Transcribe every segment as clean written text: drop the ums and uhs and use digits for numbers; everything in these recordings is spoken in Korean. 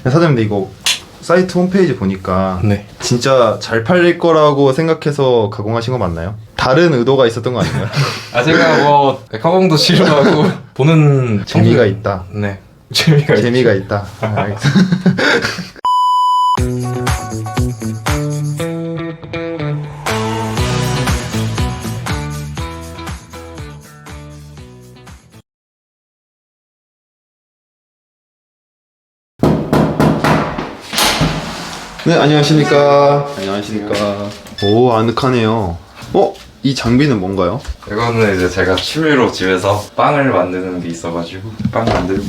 사장님, 근데 이거 사이트 홈페이지 보니까 네. 진짜 잘 팔릴 거라고 생각해서 가공하신 거 맞나요? 다른 의도가 있었던 거 아닌가요? 아 제가 뭐 가공도 싫어하고 보는 재미가 있다. 네. 재미가 있다. 알겠습니다. 네, 안녕하십니까. 안녕하십니까. 오, 아늑하네요. 이 장비는 뭔가요? 이거는 이제 제가 취미로 집에서 빵을 만드는 게 있어가지고 빵 만들고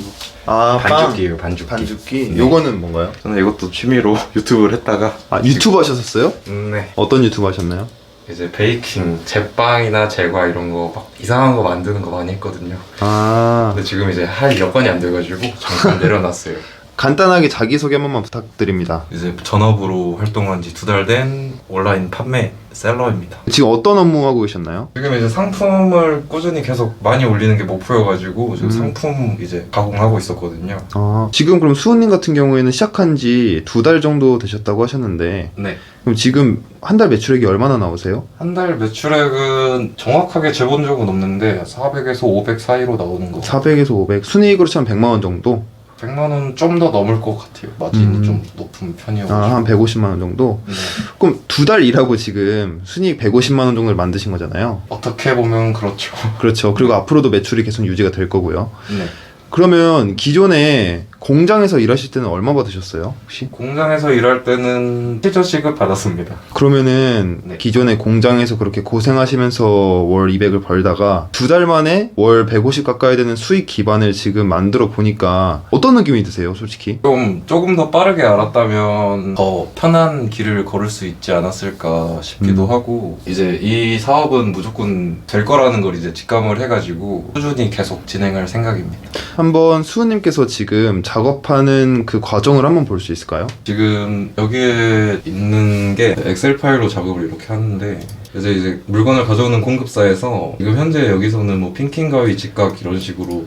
아, 반죽기예요. 반죽기. 반죽기. 네. 요거는 뭔가요? 저는 이것도 취미로 유튜브를 했다가 아, 유튜브 하셨었어요? 네. 어떤 유튜브 하셨나요? 이제 베이킹, 제빵이나 제과 이런 거 막 이상한 거 만드는 거 많이 했거든요. 아, 근데 지금 이제 할 여건이 안 돼가지고 잠깐 내려놨어요. 간단하게 자기소개 한 번만 부탁드립니다. 이제 전업으로 활동한 지 2달 된 온라인 판매 셀러입니다. 지금 어떤 업무 하고 계셨나요? 지금 이제 상품을 꾸준히 계속 많이 올리는 게 목표여가지고 지금 상품 이제 가공하고 있었거든요. 아, 지금 그럼 수호님 같은 경우에는 시작한 지 2달 정도 되셨다고 하셨는데, 네. 그럼 지금 한 달 매출액이 얼마나 나오세요? 한 달 매출액은 정확하게 재본 적은 없는데 400에서 500 사이로 나오는 거. 400에서 500, 순이익으로 치면 100만 원 정도? 100만 원 좀 더 넘을 것 같아요. 마진이 좀 높은 편이어가지고. 아, 한 150만 원 정도? 네. 그럼 2달 일하고 지금 순이익 150만 원 정도를 만드신 거잖아요. 어떻게 보면 그렇죠. 그렇죠. 그리고 앞으로도 매출이 계속 유지가 될 거고요. 네. 그러면 기존에 공장에서 일하실 때는 얼마 받으셨어요? 혹시? 공장에서 일할 때는 최저 시급 받았습니다. 그러면은 네. 기존에 공장에서 그렇게 고생하시면서 월 200을 벌다가 2달 만에 월 150 가까이 되는 수익 기반을 지금 만들어 보니까 어떤 느낌이 드세요, 솔직히? 조금 더 빠르게 알았다면 더 편한 길을 걸을 수 있지 않았을까 싶기도 하고, 이제 이 사업은 무조건 될 거라는 걸 이제 직감을 해가지고 꾸준히 계속 진행할 생각입니다. 한번 수호님께서 지금 작업하는 그 과정을 한번 볼 수 있을까요? 지금 여기에 있는 게 엑셀 파일로 작업을 이렇게 하는데, 이제 물건을 가져오는 공급사에서 지금 현재 여기서는 뭐 핑킹 가위, 직각 이런 식으로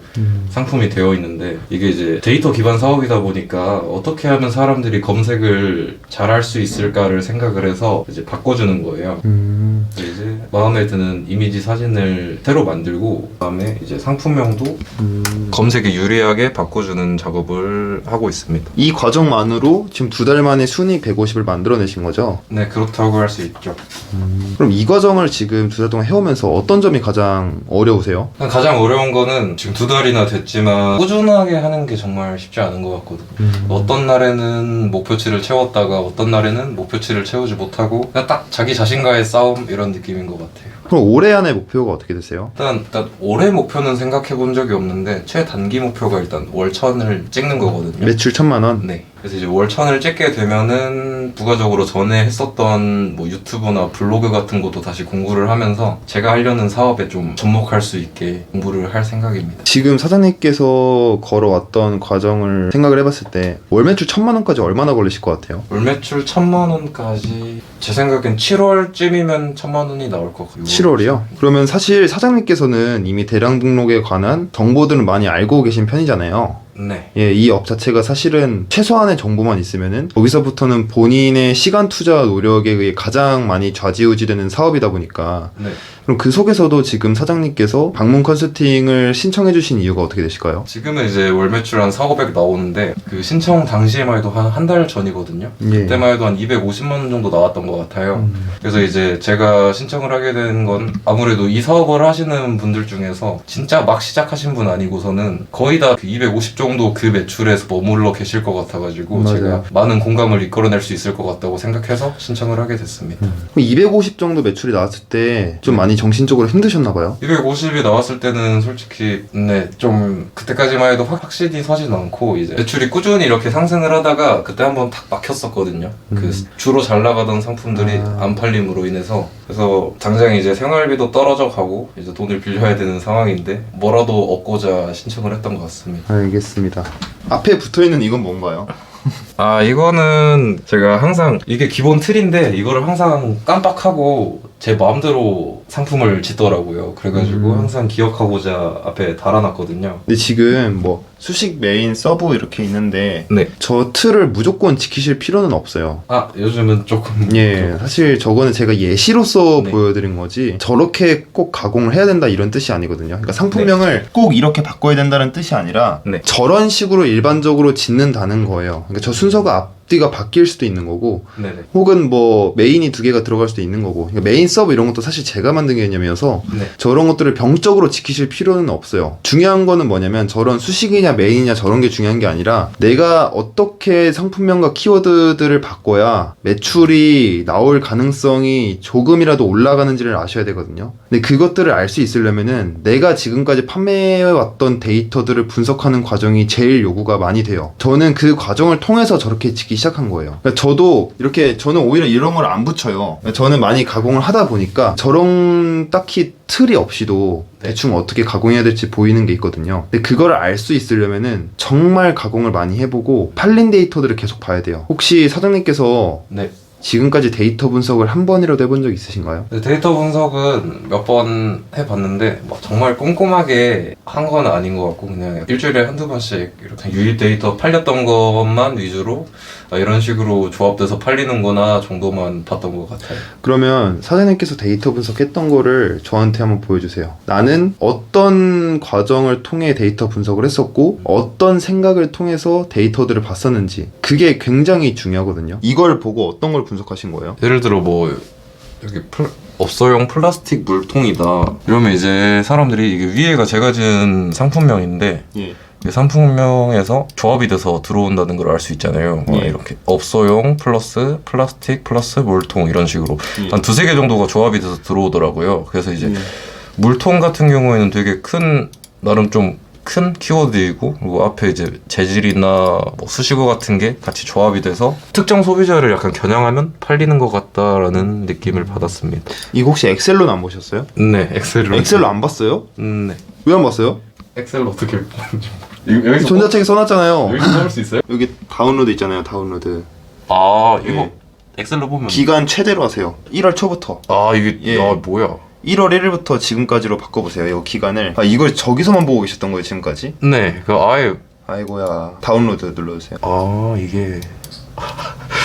상품이 되어 있는데, 이게 이제 데이터 기반 사업이다 보니까 어떻게 하면 사람들이 검색을 잘 할 수 있을까를 생각을 해서 이제 바꿔주는 거예요. 그래서 이제 마음에 드는 이미지 사진을 새로 만들고, 그다음에 이제 상품명도 검색에 유리하게 바꿔주는 작업을 하고 있습니다. 이 과정만으로 지금 2달 만에 순이익 150을 만들어내신 거죠? 네, 그렇다고 할 수 있죠. 그럼 이 과정을 지금 2달 동안 해오면서 어떤 점이 가장 어려우세요? 가장 어려운 거는 지금 2달이나 됐지만 꾸준하게 하는 게 정말 쉽지 않은 것 같거든요. 어떤 날에는 목표치를 채웠다가 어떤 날에는 목표치를 채우지 못하고 그냥 딱 자기 자신과의 싸움 이런 느낌인 것 같아요. 그럼 올해 안에 목표가 어떻게 되세요? 일단 올해 목표는 생각해 본 적이 없는데 최단기 목표가 일단 월천을 찍는 거거든요. 매출 1,000만 원? 네. 그래서 이제 월천을 찍게 되면은 부가적으로 전에 했었던 뭐 유튜브나 블로그 같은 것도 다시 공부를 하면서 제가 하려는 사업에 좀 접목할 수 있게 공부를 할 생각입니다. 지금 사장님께서 걸어왔던 과정을 생각을 해봤을 때 월 매출 1,000만 원까지 얼마나 걸리실 것 같아요? 월 매출 1,000만 원까지 제 생각엔 7월쯤이면 1,000만 원이 나올 것 같아요. 7월이요? 그러면 사실 사장님께서는 이미 대량 등록에 관한 정보들을 많이 알고 계신 편이잖아요. 네. 예, 이 업 자체가 사실은 최소한의 정보만 있으면은 거기서부터는 본인의 시간 투자 노력에 의해 가장 많이 좌지우지되는 사업이다 보니까 네. 그럼 그 속에서도 지금 사장님께서 방문 컨설팅을 신청해 주신 이유가 어떻게 되실까요? 지금은 이제 월 매출 한 4,500 나오는데 그 신청 당시에만 해도 한 달 전이거든요. 예. 그때만 해도 한 250만 원 정도 나왔던 것 같아요. 그래서 이제 제가 신청을 하게 된 건 아무래도 이 사업을 하시는 분들 중에서 진짜 막 시작하신 분 아니고서는 거의 다 그 250 정도 그 매출에서 머물러 계실 것 같아가지고 맞아요. 제가 많은 공감을 이끌어낼 수 있을 것 같다고 생각해서 신청을 하게 됐습니다. 그럼 250 정도 매출이 나왔을 때 좀 많이 정신적으로 힘드셨나 봐요? 250이 나왔을 때는 솔직히 좀 그때까지만 해도 확신이 서진 않고 이제 매출이 꾸준히 이렇게 상승을 하다가 그때 한번 탁 막혔었거든요. 그 주로 잘 나가던 상품들이 안 팔림으로 인해서. 그래서 당장 이제 생활비도 떨어져 가고 이제 돈을 빌려야 되는 상황인데 뭐라도 얻고자 신청을 했던 것 같습니다. 알겠습니다. 앞에 붙어있는 이건 뭔가요? 아, 이거는 제가 항상 이게 기본 틀인데 이거를 항상 깜빡하고 제 마음대로 상품을 짓더라고요. 그래가지고 항상 기억하고자 앞에 달아놨거든요. 근데 지금 뭐 수식 메인 서브 이렇게 있는데 네. 저 틀을 무조건 지키실 필요는 없어요. 아, 요즘은 조금 예, 사실 저거는 제가 예시로서 네. 보여드린 거지 저렇게 꼭 가공을 해야 된다 이런 뜻이 아니거든요. 그러니까 상품명을 꼭 이렇게 바꿔야 된다는 뜻이 아니라 네. 저런 식으로 일반적으로 짓는다는 거예요. 그러니까 저 순서가 앞뒤가 바뀔 수도 있는 거고 네네. 혹은 뭐 메인이 2개가 들어갈 수도 있는 거고 그러니까 메인 서브 이런 것도 사실 제가 만든 개념이어서 네. 저런 것들을 병적으로 지키실 필요는 없어요. 중요한 거는 뭐냐면 저런 수식이냐 메인이냐 저런 게 중요한 게 아니라 내가 어떻게 상품명과 키워드들을 바꿔야 매출이 나올 가능성이 조금이라도 올라가는지를 아셔야 되거든요. 근데 그것들을 알 수 있으려면은 내가 지금까지 판매해왔던 데이터들을 분석하는 과정이 제일 요구가 많이 돼요. 저는 그 과정을 통해서 저렇게 짓기 시작한 거예요. 그러니까 저도 이렇게 저는 오히려 이런 걸 안 붙여요. 그러니까 저는 많이 가공을 하다 보니까 저런 딱히 틀이 없이도 네. 대충 어떻게 가공해야 될지 보이는 게 있거든요. 근데 그걸 알 수 있으려면은 정말 가공을 많이 해보고 팔린 데이터들을 계속 봐야 돼요. 혹시 사장님께서 네. 지금까지 데이터 분석을 한 번이라도 해본 적 있으신가요? 데이터 분석은 몇 번 해봤는데 뭐 정말 꼼꼼하게 한 건 아닌 것 같고 그냥 일주일에 한두 번씩 이렇게 유입 데이터 팔렸던 것만 위주로 이런 식으로 조합돼서 팔리는구나 정도만 봤던 것 같아요. 그러면 사장님께서 데이터 분석했던 거를 저한테 한번 보여주세요. 나는 어떤 과정을 통해 데이터 분석을 했었고 어떤 생각을 통해서 데이터들을 봤었는지 그게 굉장히 중요하거든요. 이걸 보고 어떤 걸 분석하신 거예요? 예를 들어 뭐 여기 업소용 플라스틱 물통이다 이러면 이제 사람들이 이게 위에가 제가 지은 상품명인데 예. 이 상품명에서 조합이 돼서 들어온다는 걸 알 수 있잖아요. 예. 이렇게 업소용 플러스 플라스틱 플러스 물통 이런 식으로 예. 한 두세 개 정도가 조합이 돼서 들어오더라고요. 그래서 이제 예. 물통 같은 경우에는 되게 큰 나름 좀 큰 키워드이고 그리고 앞에 이제 재질이나 뭐 수식어 같은 게 같이 조합이 돼서 특정 소비자를 약간 겨냥하면 팔리는 것 같다라는 느낌을 받았습니다. 이거 혹시 엑셀로는 안 보셨어요? 네, 엑셀로. 엑셀로 안 봤어요? 네. 왜 안 봤어요? 엑셀로 어떻게 보는지 여기서 전자책에 써놨잖아요. 여기서 뽑을 수 있어요? 여기 다운로드 있잖아요. 다운로드. 아 이거 예. 엑셀로 보면 기간 최대로 하세요. 1월 초부터. 아 이게 예. 뭐야? 1월 1일부터 지금까지로 바꿔보세요. 이거 기간을. 아 이걸 저기서만 보고 계셨던 거예요 지금까지? 네, 그 아예 아이고야. 다운로드 눌러주세요. 이게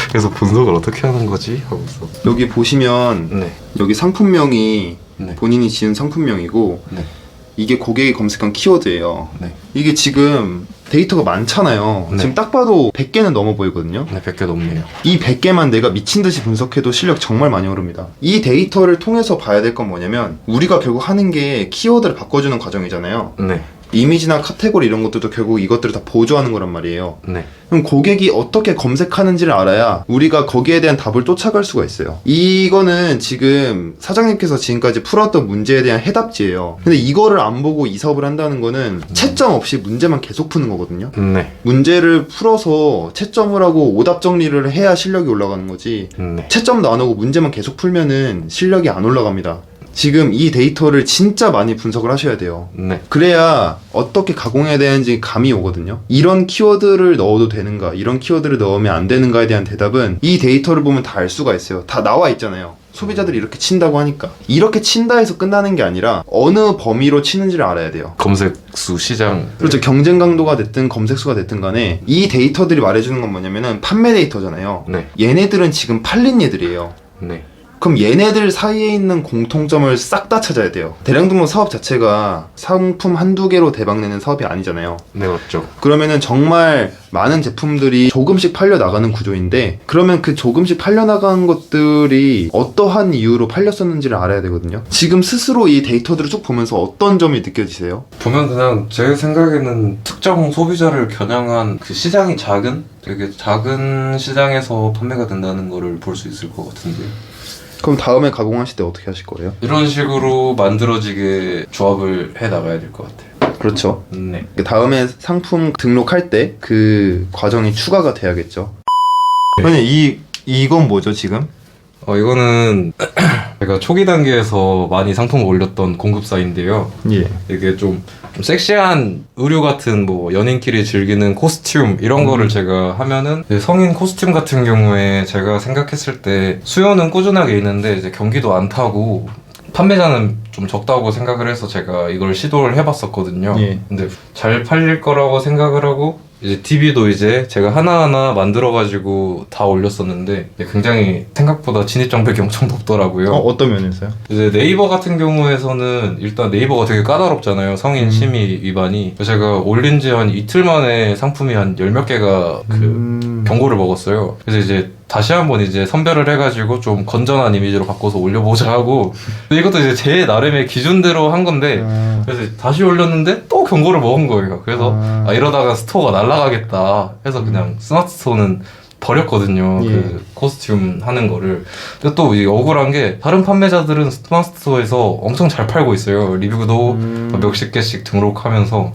그래서 분석을 어떻게 하는 거지? 하고서 여기 보시면 네, 여기 상품명이 네, 본인이 지은 상품명이고 네, 이게 고객이 검색한 키워드예요. 네, 이게 지금 데이터가 많잖아요. 네. 지금 딱 봐도 100개는 넘어 보이거든요. 네 100개 넘네요. 이 100개만 내가 미친 듯이 분석해도 실력 정말 많이 오릅니다. 이 데이터를 통해서 봐야 될 건 뭐냐면 우리가 결국 하는 게 키워드를 바꿔주는 과정이잖아요. 네, 이미지나 카테고리 이런 것들도 결국 이것들을 다 보조하는 거란 말이에요. 네, 그럼 고객이 어떻게 검색하는지를 알아야 우리가 거기에 대한 답을 쫓아갈 수가 있어요. 이거는 지금 사장님께서 지금까지 풀었던 문제에 대한 해답지예요. 근데 이거를 안 보고 이 사업을 한다는 거는 채점 없이 문제만 계속 푸는 거거든요. 네, 문제를 풀어서 채점을 하고 오답 정리를 해야 실력이 올라가는 거지. 네. 채점도 안 하고 문제만 계속 풀면은 실력이 안 올라갑니다. 지금 이 데이터를 진짜 많이 분석을 하셔야 돼요. 네. 그래야 어떻게 가공해야 되는지 감이 오거든요. 이런 키워드를 넣어도 되는가, 이런 키워드를 넣으면 안 되는가에 대한 대답은 이 데이터를 보면 다 알 수가 있어요. 다 나와 있잖아요. 소비자들이 이렇게 친다고 하니까. 이렇게 친다 해서 끝나는 게 아니라 어느 범위로 치는지를 알아야 돼요. 검색수 시장. 그렇죠. 경쟁 강도가 됐든 검색수가 됐든 간에 이 데이터들이 말해주는 건 뭐냐면은 판매 데이터잖아요. 네, 얘네들은 지금 팔린 얘들이에요. 네, 그럼 얘네들 사이에 있는 공통점을 싹 다 찾아야 돼요. 대량 등록 사업 자체가 상품 한두 개로 대박내는 사업이 아니잖아요. 네 맞죠. 그러면은 정말 많은 제품들이 조금씩 팔려 나가는 구조인데 그러면 그 조금씩 팔려 나간 것들이 어떠한 이유로 팔렸었는지를 알아야 되거든요. 지금 스스로 이 데이터들을 쭉 보면서 어떤 점이 느껴지세요? 보면 그냥 제 생각에는 특정 소비자를 겨냥한 그 시장이 작은 되게 작은 시장에서 판매가 된다는 거를 볼 수 있을 것 같은데. 그럼 다음에 가공하실 때 어떻게 하실 거예요? 이런 식으로 만들어지게 조합을 해 나가야 될 것 같아요. 그렇죠. 네. 다음에 상품 등록할 때 그 과정이 추가가 돼야겠죠. 아니 이건 뭐죠 지금? 이거는 제가 초기 단계에서 많이 상품을 올렸던 공급사인데요. 예. 이게 좀 섹시한 의류 같은 뭐 연인끼리 즐기는 코스튬 이런 거를 제가 하면은 성인 코스튬 같은 경우에 제가 생각했을 때 수요는 꾸준하게 있는데 이제 경기도 안 타고 판매자는 좀 적다고 생각을 해서 제가 이걸 시도를 해봤었거든요. 예. 근데 잘 팔릴 거라고 생각을 하고 이제 DB도 이제 제가 하나하나 만들어가지고 다 올렸었는데 굉장히 생각보다 진입장벽이 엄청 높더라고요. 어떤 면에서요? 이제 네이버 같은 경우에서는 일단 네이버가 되게 까다롭잖아요. 성인 심의 위반이. 제가 올린 지 한 이틀 만에 상품이 한 10몇 개가 경고를 먹었어요. 그래서 이제 다시 한번 이제 선별을 해가지고 좀 건전한 이미지로 바꿔서 올려보자 하고 근데 이것도 이제 제 나름의 기준대로 한 건데 그래서 다시 올렸는데 또 경고를 먹은 거예요. 그래서 이러다가 스토어가 날아가겠다 해서 그냥 스마트 스토어는 버렸거든요. 예. 그 코스튬 하는 거를. 근데 또 이게 억울한 게 다른 판매자들은 스마트 스토어에서 엄청 잘 팔고 있어요. 리뷰도 몇십 개씩 등록하면서.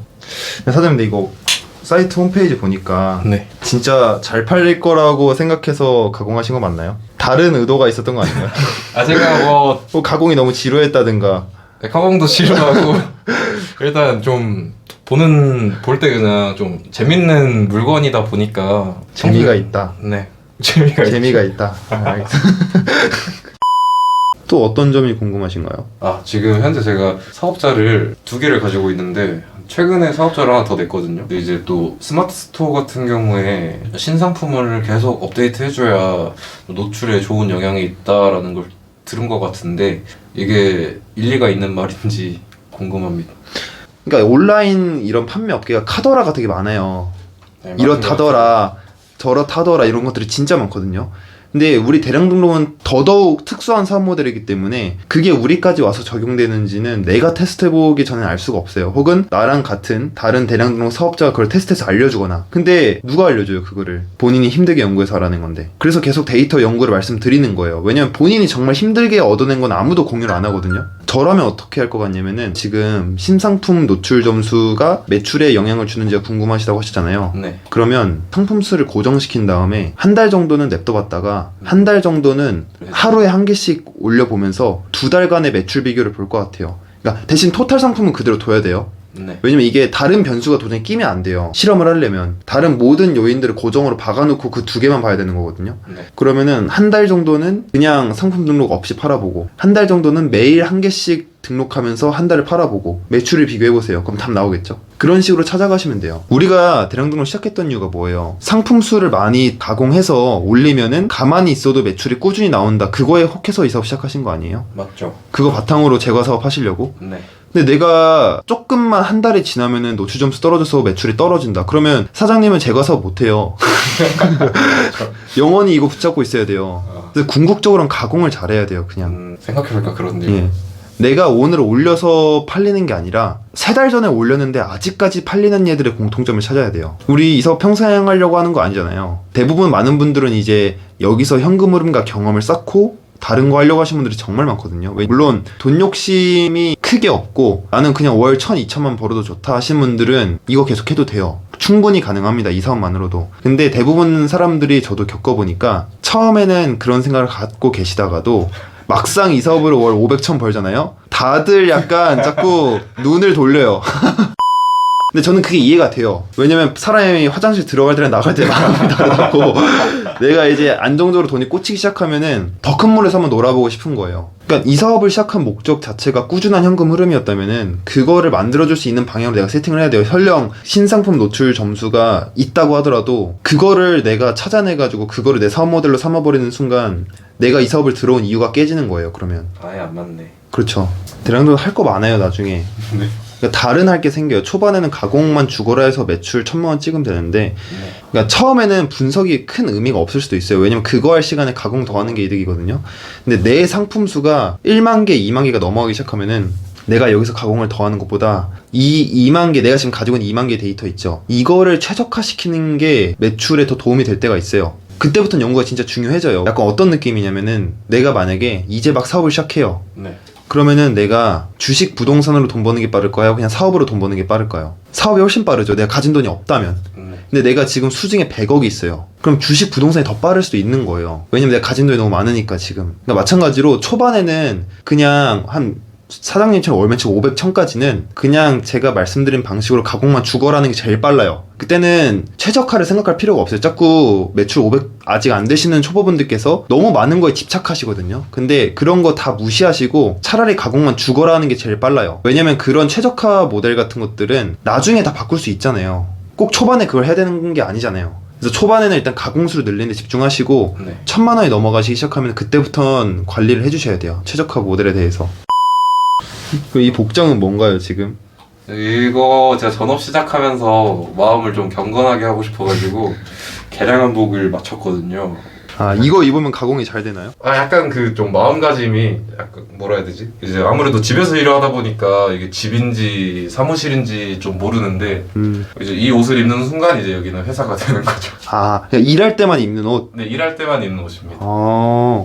사장님, 근데 이거 사이트 홈페이지 보니까 네. 진짜 잘 팔릴 거라고 생각해서 가공하신 거 맞나요? 다른 의도가 있었던 거 아닌가요? 제가 뭐 가공이 너무 지루했다든가. 가공도 싫어하고 일단 좀 볼 때 그냥 좀 재밌는 물건이다 보니까 재미가 있다. 네. 재미가 있다. 알겠습니다. 또 어떤 점이 궁금하신가요? 지금 현재 제가 사업자를 2개를 가지고 있는데 최근에 사업자를 하나 더 냈거든요. 근데 이제 또 스마트 스토어 같은 경우에 신상품을 계속 업데이트 해줘야 노출에 좋은 영향이 있다라는 걸 들은 것 같은데 이게 일리가 있는 말인지 궁금합니다. 그러니까 온라인 이런 판매 업계가 카더라가 되게 많아요. 네, 이렇다더라, 저렇다더라 이런 것들이 진짜 많거든요. 근데 우리 대량 등록은 더더욱 특수한 사업 모델이기 때문에 그게 우리까지 와서 적용되는지는 내가 테스트해보기 전에 알 수가 없어요. 혹은 나랑 같은 다른 대량 등록 사업자가 그걸 테스트해서 알려주거나. 근데 누가 알려줘요 그거를? 본인이 힘들게 연구해서 알아낸 건데. 그래서 계속 데이터 연구를 말씀드리는 거예요. 왜냐면 본인이 정말 힘들게 얻어낸 건 아무도 공유를 안 하거든요. 저라면 어떻게 할 것 같냐면은 지금 신상품 노출 점수가 매출에 영향을 주는지가 궁금하시다고 하셨잖아요. 네. 그러면 상품 수를 고정시킨 다음에 한 달 정도는 냅둬봤다가 한 달 정도는 하루에 한 개씩 올려보면서 2달간의 매출 비교를 볼 것 같아요. 그러니까 대신 토탈 상품은 그대로 둬야 돼요. 네. 왜냐면 이게 다른 변수가 도저히 끼면 안 돼요. 실험을 하려면 다른 모든 요인들을 고정으로 박아놓고 그 2개만 봐야 되는 거거든요. 네. 그러면은 한 달 정도는 그냥 상품 등록 없이 팔아보고 한 달 정도는 매일 한 개씩 등록하면서 한 달을 팔아보고 매출을 비교해보세요. 그럼 답 나오겠죠? 그런 식으로 찾아가시면 돼요. 우리가 대량 등록 시작했던 이유가 뭐예요? 상품 수를 많이 가공해서 올리면은 가만히 있어도 매출이 꾸준히 나온다. 그거에 혹해서 이 사업 시작하신 거 아니에요? 맞죠. 그거 바탕으로 제과 사업 하시려고? 네. 근데 내가 조금만 한 달이 지나면은 노출 점수 떨어져서 매출이 떨어진다. 그러면 사장님은 제과 사업 못해요. 영원히 이거 붙잡고 있어야 돼요. 그래서 궁극적으로는 가공을 잘해야 돼요. 그냥. 생각해보니까 그런데요. 예. 내가 오늘 올려서 팔리는 게 아니라 3달 전에 올렸는데 아직까지 팔리는 얘들의 공통점을 찾아야 돼요. 우리 이 사업 평생 하려고 하는 거 아니잖아요. 대부분 많은 분들은 이제 여기서 현금 흐름과 경험을 쌓고 다른 거 하려고 하시는 분들이 정말 많거든요. 물론 돈 욕심이 크게 없고 나는 그냥 월 1,000, 2,000만 벌어도 좋다 하시는 분들은 이거 계속 해도 돼요. 충분히 가능합니다. 이 사업만으로도. 근데 대부분 사람들이 저도 겪어보니까 처음에는 그런 생각을 갖고 계시다가도 막상 이 사업으로 월 500, 1,000 벌잖아요? 다들 약간 자꾸 눈을 돌려요. 근데 저는 그게 이해가 돼요. 왜냐면 사람이 화장실 들어갈 때랑 나갈 때 마음이 다르다고. 내가 이제 안정적으로 돈이 꽂히기 시작하면은 더 큰 물에서 한번 놀아보고 싶은 거예요. 그러니까 이 사업을 시작한 목적 자체가 꾸준한 현금 흐름이었다면은 그거를 만들어줄 수 있는 방향으로 내가 세팅을 해야 돼요. 설령 신상품 노출 점수가 있다고 하더라도 그거를 내가 찾아내가지고 그거를 내 사업 모델로 삼아버리는 순간 내가 이 사업을 들어온 이유가 깨지는 거예요. 그러면. 아예 안 맞네. 그렇죠. 대량도 할 거 많아요. 나중에. 네. 그러니까 다른 할 게 생겨요. 초반에는 가공만 죽어라 해서 매출 1,000만 원 찍으면 되는데 그러니까 처음에는 분석이 큰 의미가 없을 수도 있어요. 왜냐면 그거 할 시간에 가공 더 하는 게 이득이거든요. 근데 내 상품 수가 1만 개, 2만 개가 넘어가기 시작하면은 내가 여기서 가공을 더 하는 것보다 이 2만 개, 내가 지금 가지고 있는 2만 개 데이터 있죠. 이거를 최적화시키는 게 매출에 더 도움이 될 때가 있어요. 그때부터는 연구가 진짜 중요해져요. 약간 어떤 느낌이냐면은 내가 만약에 이제 막 사업을 시작해요. 네. 그러면은 내가 주식 부동산으로 돈 버는 게 빠를까요? 그냥 사업으로 돈 버는 게 빠를까요? 사업이 훨씬 빠르죠. 내가 가진 돈이 없다면. 근데 내가 지금 수중에 100억이 있어요. 그럼 주식 부동산이 더 빠를 수도 있는 거예요. 왜냐면 내가 가진 돈이 너무 많으니까 지금. 그러니까 마찬가지로 초반에는 그냥 한 사장님처럼 월 매출 500, 1000까지는 그냥 제가 말씀드린 방식으로 가공만 죽어라는 게 제일 빨라요. 그때는 최저가를 생각할 필요가 없어요. 자꾸 매출 500 아직 안 되시는 초보분들께서 너무 많은 거에 집착하시거든요. 근데 그런 거 다 무시하시고 차라리 가공만 죽어라는 게 제일 빨라요. 왜냐면 그런 최저가 모델 같은 것들은 나중에 다 바꿀 수 있잖아요. 꼭 초반에 그걸 해야 되는 게 아니잖아요. 그래서 초반에는 일단 가공수를 늘리는 데 집중하시고 네. 1000만 원이 넘어가시기 시작하면 그때부터는 관리를 해주셔야 돼요. 최저가 모델에 대해서. 이 복장은 뭔가요 지금? 이거 제가 전업 시작하면서 마음을 좀 경건하게 하고 싶어가지고 개량 한복을 맞췄거든요. 아 이거 입으면 가공이 잘 되나요? 약간 그 좀 마음가짐이 약간 뭐라 해야 되지? 이제 아무래도 집에서 일을 하다 보니까 이게 집인지 사무실인지 좀 모르는데 이제 이 옷을 입는 순간 이제 여기는 회사가 되는 거죠. 아 그냥 일할 때만 입는 옷? 네, 일할 때만 입는 옷입니다.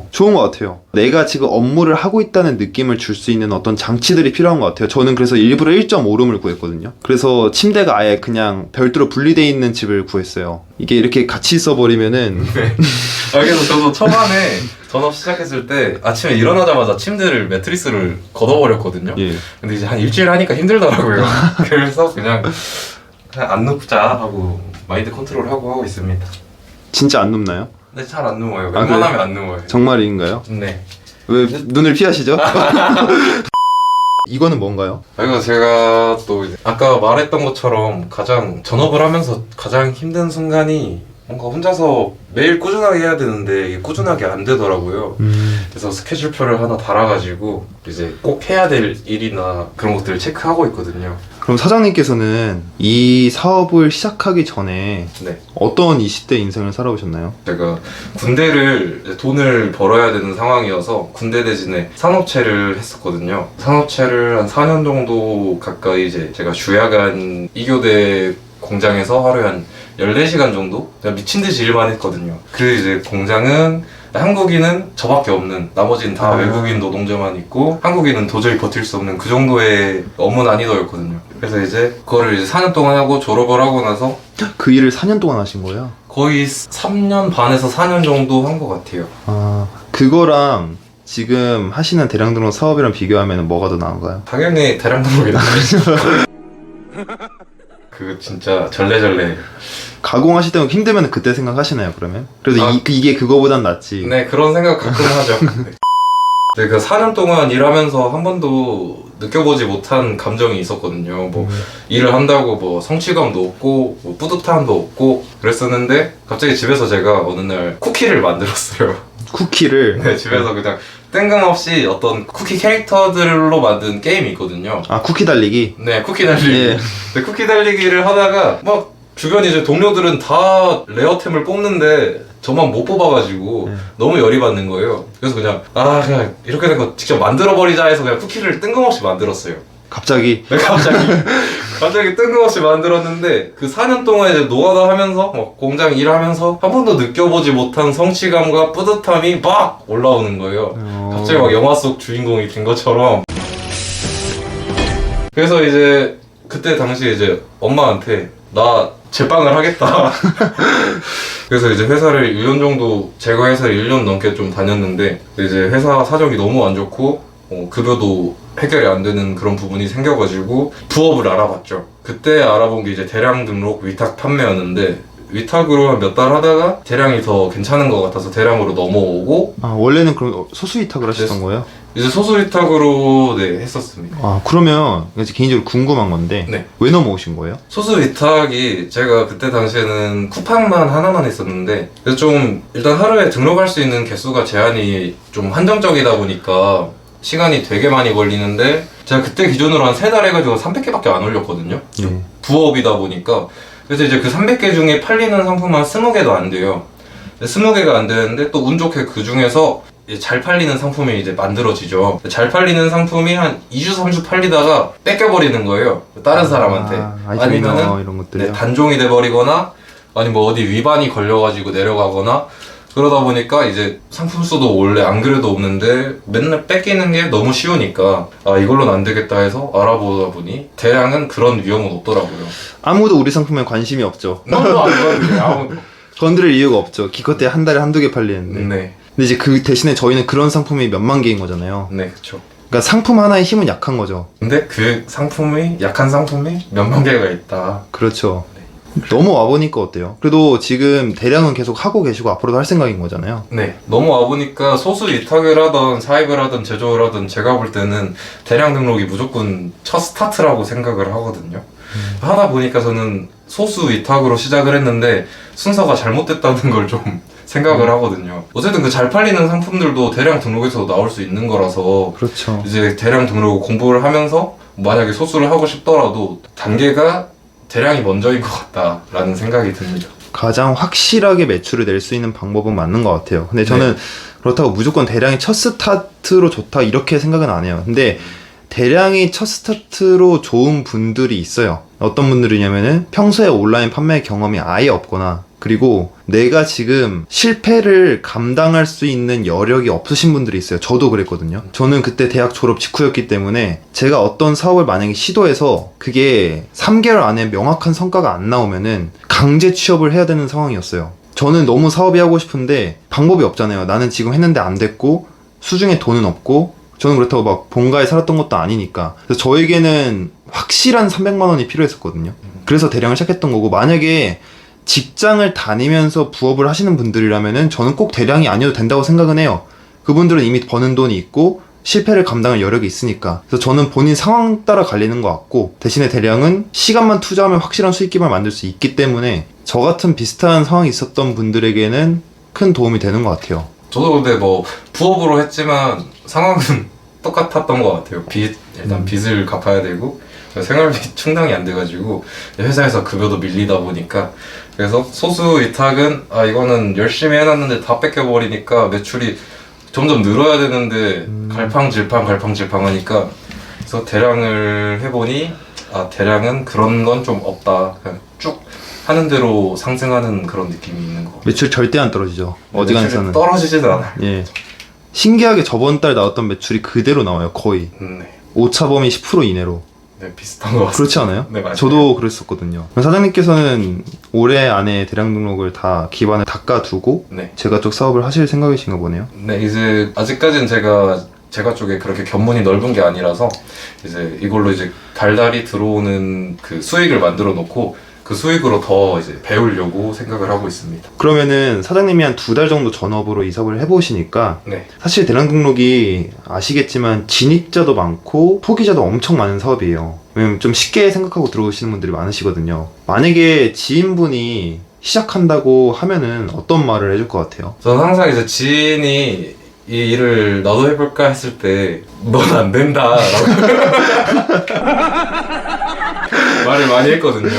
좋은 것 같아요. 내가 지금 업무를 하고 있다는 느낌을 줄 수 있는 어떤 장치들이 필요한 것 같아요. 저는 그래서 일부러 1.5룸을 구했거든요. 그래서 침대가 아예 그냥 별도로 분리되어 있는 집을 구했어요. 이게 이렇게 같이 있어버리면은 네. 그래서 저도 초반에 전업 시작했을 때 아침에 일어나자마자 침대를 매트리스를 걷어버렸거든요. 예. 근데 이제 한 일주일 하니까 힘들더라고요. 그래서 그냥 안 눕자 하고 마인드 컨트롤하고 있습니다. 진짜 안 눕나요? 근데 잘 안 누워요. 아, 웬만하면 안 누워요. 정말인가요? 네. 왜 눈을 피하시죠? 이거는 뭔가요? 이거 제가 또 이제 아까 말했던 것처럼 가장 전업을 하면서 가장 힘든 순간이 뭔가 혼자서 매일 꾸준하게 해야 되는데 이게 꾸준하게 안 되더라고요. 그래서 스케줄표를 하나 달아가지고 이제 꼭 해야 될 일이나 그런 것들을 체크하고 있거든요. 그럼 사장님께서는 이 사업을 시작하기 전에 네. 어떤 20대 인생을 살아오셨나요? 제가 군대를 이제 돈을 벌어야 되는 상황이어서 군대 대신에 산업체를 했었거든요. 산업체를 한 4년 정도 가까이 이제 제가 주야간 2교대 공장에서 하루에 한 14시간 정도? 그냥 미친 듯이 일만 했거든요. 그 이제 공장은 한국인은 저밖에 없는, 나머지는 다 외국인 노동자만 있고 한국인은 도저히 버틸 수 없는 그 정도의 업무 난이도였거든요. 그래서 이제 그거를 이제 4년 동안 하고 졸업을 하고 나서 그 일을 4년 동안 하신 거예요? 거의 3년 반에서 4년 정도 한 것 같아요. 아 그거랑 지금 하시는 대량 등록 사업이랑 비교하면 뭐가 더 나은가요? 당연히 대량 등록이 나아요. 그 진짜 절레절레. 가공하실 때 힘들면 그때 생각하시나요 그러면? 그래도 이게 그거보단 낫지. 네, 그런 생각 가끔 하죠. 네, 그 4년 동안 일하면서 한 번도 느껴보지 못한 감정이 있었거든요. 뭐 일을 한다고 뭐 성취감도 없고 뭐 뿌듯함도 없고 그랬었는데 갑자기 집에서 제가 어느 날 쿠키를 만들었어요. 쿠키를? 네, 집에서 그냥 뜬금없이 어떤 쿠키 캐릭터들로 만든 게임이 있거든요. 아 쿠키 달리기? 네, 쿠키 달리기. 예. 네, 쿠키 달리기를 하다가 막 주변 이제 동료들은 다 레어템을 뽑는데 저만 못 뽑아가지고 너무 열이 받는 거예요. 그래서 그냥 그냥 이렇게 된 거 직접 만들어버리자 해서 그냥 쿠키를 뜬금없이 만들었어요. 갑자기? 네, 갑자기 뜬금없이 만들었는데 그 4년 동안 이제 노가다 하면서 막 공장 일하면서 한 번도 느껴보지 못한 성취감과 뿌듯함이 막 올라오는 거예요. 갑자기 막 영화 속 주인공이 된 것처럼. 그래서 이제 그때 당시에 이제 엄마한테 나 제빵을 하겠다. 그래서 이제 회사를 1년 정도, 제가 회사를 1년 넘게 좀 다녔는데 이제 회사 사정이 너무 안 좋고 급여도 해결이 안 되는 그런 부분이 생겨가지고 부업을 알아봤죠. 그때 알아본 게 이제 대량 등록 위탁 판매였는데 위탁으로 한 몇 달 하다가 대량이 더 괜찮은 것 같아서 대량으로 넘어오고. 아 원래는 그럼 소수 위탁을 하셨던 거예요? 이제 소수 위탁으로 네 했었습니다. 아 그러면 이제 개인적으로 궁금한 건데 네. 왜 넘어오신 거예요? 소수 위탁이 제가 그때 당시에는 쿠팡만 하나만 했었는데 그래서 좀 일단 하루에 등록할 수 있는 개수가 제한이 좀 한정적이다 보니까 시간이 되게 많이 걸리는데 제가 그때 기준으로 한 3달 해가지고 300개밖에 안 올렸거든요. 네. 부업이다 보니까. 그래서 이제 그 300개 중에 팔리는 상품은 한 20개도 안 돼요. 20개가 안 되는데 또 운 좋게 그 중에서 잘 팔리는 상품이 이제 만들어지죠. 잘 팔리는 상품이 한 2주, 3주 팔리다가 뺏겨버리는 거예요. 다른 사람한테. 아니면은 이런 것들이요? 단종이 돼버리거나 아니면 뭐 어디 위반이 걸려가지고 내려가거나 그러다 보니까 이제 상품 수도 원래 안 그래도 없는데 맨날 뺏기는 게 너무 쉬우니까 이걸로는 안 되겠다 해서 알아보다 보니 대량은 그런 위험은 없더라고요. 아무도 우리 상품에 관심이 없죠. 너무 안 건드려요, 아무도. 건드릴 이유가 없죠. 기껏해 한 달에 한두 개 팔리는데. 네. 근데 이제 그 대신에 저희는 그런 상품이 몇만 개인 거잖아요. 네, 그쵸. 그러니까 상품 하나의 힘은 약한 거죠. 근데 그 상품이 약한 상품이 몇만 개가 있다. 그렇죠. 너무 와보니까 어때요? 그래도 지금 대량은 계속 하고 계시고 앞으로도 할 생각인 거잖아요. 네, 너무 와보니까 소수 위탁을 하던 사입을 하던 제조를 하던 제가 볼 때는 대량 등록이 무조건 첫 스타트라고 생각을 하거든요. 하다 보니까 저는 소수 위탁으로 시작을 했는데 순서가 잘못됐다는 걸 좀 생각을 하거든요. 어쨌든 그 잘 팔리는 상품들도 대량 등록에서 나올 수 있는 거라서 그렇죠. 이제 대량 등록 공부를 하면서 만약에 소수를 하고 싶더라도 단계가 대량이 먼저인 것 같다라는 생각이 듭니다. 가장 확실하게 매출을 낼 수 있는 방법은 맞는 것 같아요. 근데 저는 그렇다고 무조건 대량이 첫 스타트로 좋다 이렇게 생각은 안 해요. 근데 대량이 첫 스타트로 좋은 분들이 있어요. 어떤 분들이냐면은 평소에 온라인 판매 경험이 아예 없거나 그리고 내가 지금 실패를 감당할 수 있는 여력이 없으신 분들이 있어요. 저도 그랬거든요. 저는 그때 대학 졸업 직후였기 때문에 제가 어떤 사업을 만약에 시도해서 그게 3개월 안에 명확한 성과가 안 나오면은 강제 취업을 해야 되는 상황이었어요. 저는 너무 사업이 하고 싶은데 방법이 없잖아요. 나는 지금 했는데 안 됐고 수중에 돈은 없고 저는 그렇다고 막 본가에 살았던 것도 아니니까. 그래서 저에게는 확실한 300만 원이 필요했었거든요. 그래서 대량을 시작했던 거고 만약에 직장을 다니면서 부업을 하시는 분들이라면은 저는 꼭 대량이 아니어도 된다고 생각은 해요. 그분들은 이미 버는 돈이 있고 실패를 감당할 여력이 있으니까. 그래서 저는 본인 상황 따라 갈리는 것 같고 대신에 대량은 시간만 투자하면 확실한 수익금을 만들 수 있기 때문에 저 같은 비슷한 상황이 있었던 분들에게는 큰 도움이 되는 것 같아요. 저도 근데 뭐 부업으로 했지만 상황은 똑같았던 것 같아요. 일단 빚을 갚아야 되고 생활비 충당이 안 돼가지고 회사에서 급여도 밀리다 보니까 그래서 소수 위탁은 이거는 열심히 해놨는데 다 뺏겨버리니까 매출이 점점 늘어야 되는데 갈팡질팡 하니까 그래서 대량을 해보니 대량은 그런 건 좀 없다. 그냥 쭉 하는 대로 상승하는 그런 느낌이 있는 거 같아요. 매출 절대 안 떨어지죠. 어지간해서는. 떨어지지도 않아요. 예. 신기하게 저번 달 나왔던 매출이 그대로 나와요. 거의. 네. 오차범위 10% 이내로. 네, 비슷한 것 같습니다. 그렇지 않아요? 네, 맞아요. 저도 그랬었거든요. 사장님께서는 올해 안에 대량 등록을 다 기반을 닦아두고 네. 제가 쪽 사업을 하실 생각이신가 보네요. 네, 이제 아직까지는 제가 쪽에 그렇게 견문이 넓은 게 아니라서 이제 이걸로 이제 달달이 들어오는 그 수익을 만들어 놓고 그 수익으로 더 이제 배우려고 생각을 하고 있습니다. 그러면은 사장님이 한 2달 정도 전업으로 이사를 해보시니까 네. 사실 대량 등록이 아시겠지만 진입자도 많고 포기자도 엄청 많은 사업이에요. 왜냐면 좀 쉽게 생각하고 들어오시는 분들이 많으시거든요. 만약에 지인분이 시작한다고 하면은 어떤 말을 해줄 것 같아요? 저는 항상 이제 지인이 이 일을 나도 해볼까 했을 때 넌 안 된다 라고 말을 많이 했거든요.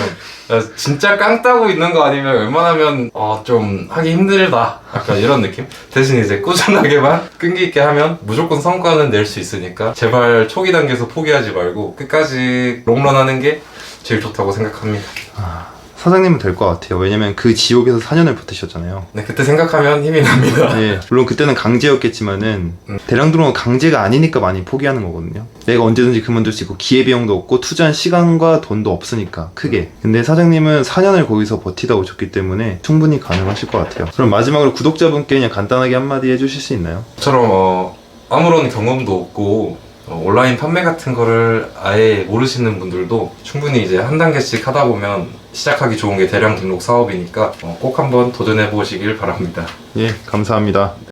진짜 깡 따고 있는 거 아니면 웬만하면 좀 하기 힘들다 약간 이런 느낌? 대신 이제 꾸준하게만 끈기 있게 하면 무조건 성과는 낼 수 있으니까 제발 초기 단계에서 포기하지 말고 끝까지 롱런 하는 게 제일 좋다고 생각합니다. 사장님은 될 것 같아요. 왜냐면 그 지옥에서 4년을 버티셨잖아요. 네, 그때 생각하면 힘이 납니다. 예, 물론 그때는 강제였겠지만은 대량 등록은 강제가 아니니까 많이 포기하는 거거든요. 내가 언제든지 그만둘 수 있고 기회비용도 없고 투자한 시간과 돈도 없으니까 크게. 근데 사장님은 4년을 거기서 버티다 오셨기 때문에 충분히 가능하실 것 같아요. 그럼 마지막으로 구독자분께 그냥 간단하게 한마디 해주실 수 있나요? 저처럼 아무런 경험도 없고 온라인 판매 같은 거를 아예 모르시는 분들도 충분히 이제 한 단계씩 하다 보면 시작하기 좋은 게 대량 등록 사업이니까 꼭 한번 도전해 보시길 바랍니다. 예, 감사합니다.